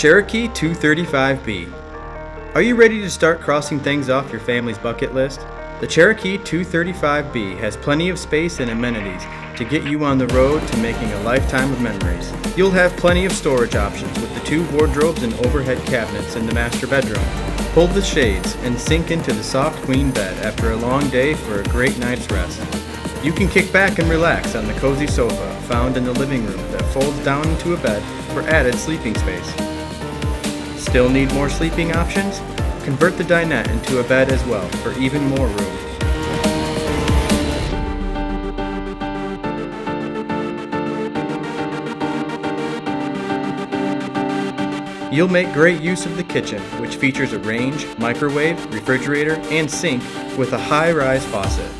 Cherokee 235B. Are you ready to start crossing things off your family's bucket list? The Cherokee 235B has plenty of space and amenities to get you on the road to making a lifetime of memories. You'll have plenty of storage options with the 2 wardrobes and overhead cabinets in the master bedroom. Pull the shades and sink into the soft queen bed after a long day for a great night's rest. You can kick back and relax on the cozy sofa found in the living room that folds down into a bed for added sleeping space. Still need more sleeping options? Convert the dinette into a bed as well for even more room. You'll make great use of the kitchen, which features a range, microwave, refrigerator, and sink with a high-rise faucet.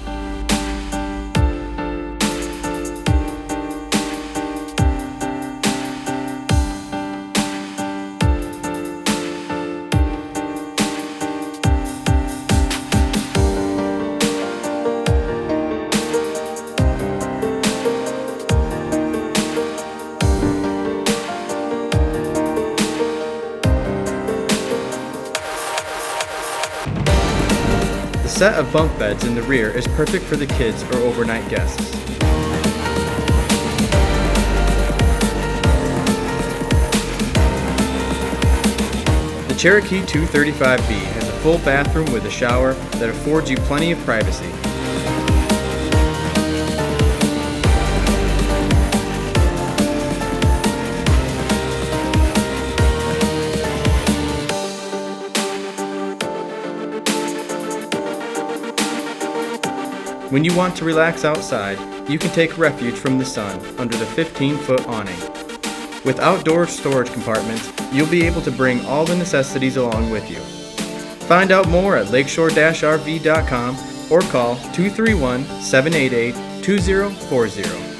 The set of bunk beds in the rear is perfect for the kids or overnight guests. The Cherokee 235B has a full bathroom with a shower that affords you plenty of privacy. When you want to relax outside, you can take refuge from the sun under the 15-foot awning. With outdoor storage compartments, you'll be able to bring all the necessities along with you. Find out more at lakeshore-rv.com or call 231-788-2040.